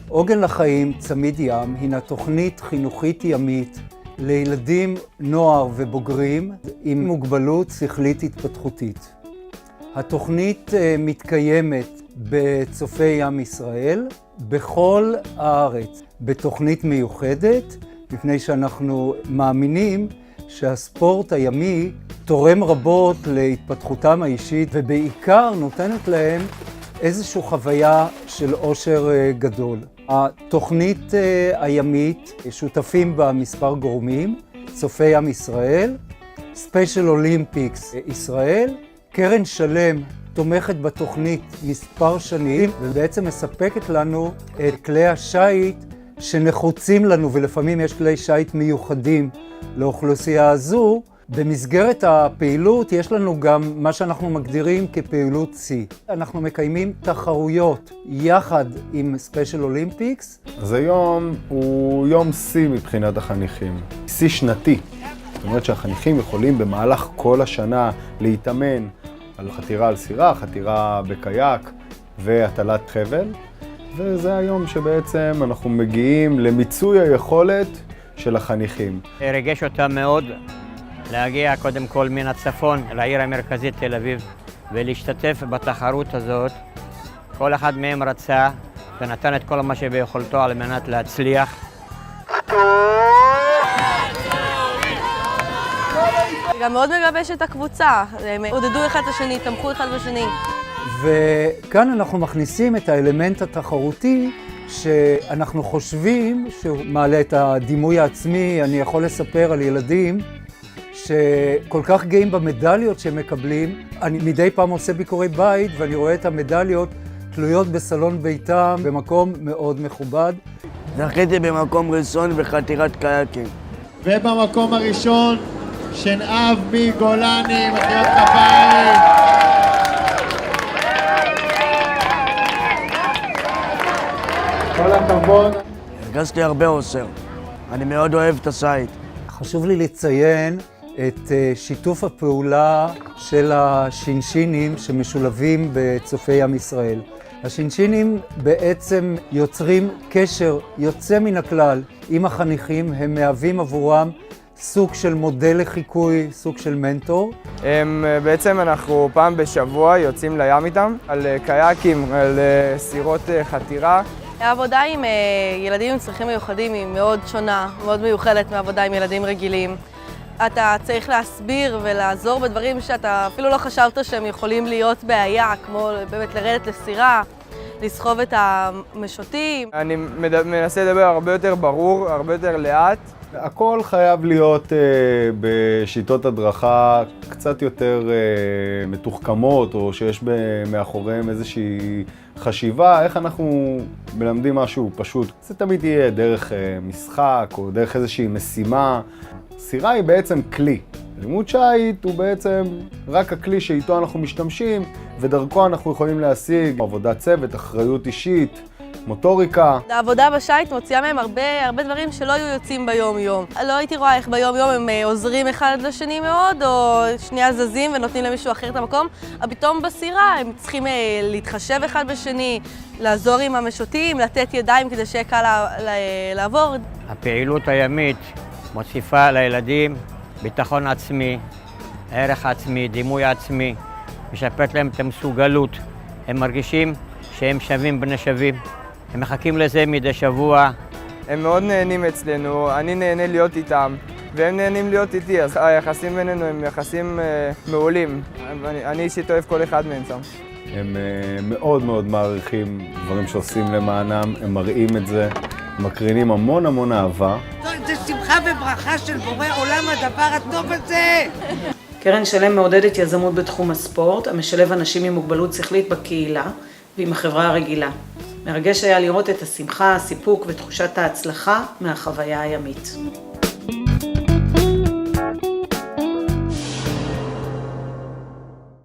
עוגן לחיים צמיד ים הינה תוכנית חינוכית ימית לילדים, נוער ובוגרים עם מוגבלות שכלית התפתחותית. התוכנית מתקיימת בצופי ים ישראל בכל הארץ בתוכנית מיוחדת, מפני שאנחנו מאמינים שהספורט הימי תורם רבות להתפתחותם האישית ובעיקר נותנת להם איזושהי חוויה של עושר גדול. התוכנית הימית שותפים בה מספר גורמים, צופי ים ישראל, ספיישל אולימפיקס ישראל, קרן שלם תומכת בתוכנית מספר שנים ובעצם מספקת לנו את כלי השיט שנחוצים לנו, ולפעמים יש כלי שיט מיוחדים לאוכלוסייה הזו. במסגרת הפעילות יש לנו גם מה שאנחנו מגדירים כפעילות C. אנחנו מקיימים תחרויות יחד עם ספיישל אולימפיקס. אז היום הוא יום C מבחינת החניכים. C שנתי. זאת אומרת שהחניכים יכולים במהלך כל השנה להתאמן על חתירה על סירה, חתירה בקייק והטלת חבל. וזה היום שבעצם אנחנו מגיעים למיצוי היכולת של החניכים. רגש אותם מאוד להגיע קודם כל מן הצפון לעיר המרכזית תל אביב ולהשתתף בתחרות הזאת. כל אחד מהם רצה ונתן את כל מה שביכולתו על מנת להצליח. גם מאוד מגבש את הקבוצה, הם עודדו אחד את השני, תמכו אחד בשני. וכאן אנחנו מכניסים את האלמנט התחרותי שאנחנו חושבים שהוא מעלה את הדימוי העצמי. אני יכול לספר על ילדים שכל כך גאים במדליות שהם מקבלים. אני מדי פעם עושה ביקורי בית ואני רואה את המדליות תלויות בסלון ביתם במקום מאוד מכובד. זכיתי במקום ראשון בחתירת קייקים. ובמקום הראשון שנאב מגולני, מחיאות כפיים. כל הכבוד. הרגשתי הרבה אושר. אני מאוד אוהב את השייט. חשוב לי לציין את שיתוף הפעולה של השינשינים שמשולבים בצופי ים ישראל. השינשינים בעצם יוצרים קשר יוצא מן הכלל עם החניכים, הם מהווים עבורם סוג של מודל לחיקוי, סוג של מנטור. בעצם אנחנו פעם בשבוע יוצאים לים איתם, על קייקים, על סירות חתירה. העבודה עם ילדים עם צרכים מיוחדים היא מאוד שונה, מאוד מיוחדת מעבודה עם ילדים רגילים. אתה צריך להסביר ולעזור בדברים שאתה אפילו לא חשבת שהם יכולים להיות בעיה, כמו באמת לרדת לסירה, לסחוב את המשוטים. אני מנסה לדבר הרבה יותר ברור, הרבה יותר לאט. הכל חייב להיות בשיטות הדרכה קצת יותר מתוחכמות, או שיש מאחוריהם איזושהי חשיבה, איך אנחנו מלמדים משהו פשוט. זה תמיד יהיה דרך משחק או דרך איזושהי משימה. סירה היא בעצם כלי. לימוד שייט הוא בעצם רק הכלי שאיתו אנחנו משתמשים, ודרכו אנחנו יכולים להשיג עבודת צוות, אחריות אישית, מוטוריקה. העבודה בשייט מוציאה מהם הרבה דברים שלא היו יוצאים ביום-יום. לא הייתי רואה איך ביום-יום הם עוזרים אחד לשני מאוד, או שנייה זזים ונותנים למישהו אחר את המקום. אבל פתאום בסירה הם צריכים להתחשב אחד בשני, לעזור עם המשוטים, לתת ידיים כדי שיהיה קל לעבור. הפעילות הימית מוסיפה לילדים ביטחון עצמי, ערך עצמי, דימוי עצמי, משפרת להם את המסוגלות. הם מרגישים שהם שווים בני שווים. הם מחכים לזה מדי שבוע. הם מאוד נהנים אצלנו, אני נהנה להיות איתם, והם נהנים להיות איתי, אז היחסים בינינו הם יחסים מעולים. אני אישית אוהב כל אחד מהם שם. הם מאוד מאוד מעריכים דברים שעושים למענם, הם מראים את זה, מקרינים המון אהבה. זה שמחה וברכה של בורא עולם הדבר הטוב הזה! קרן שלם מעודדת יזמות בתחום הספורט, המשלב אנשים עם מוגבלות שכלית בקהילה ועם החברה הרגילה. מרגש היה לראות את השמחה, הסיפוק ותחושת ההצלחה מהחוויה הימית.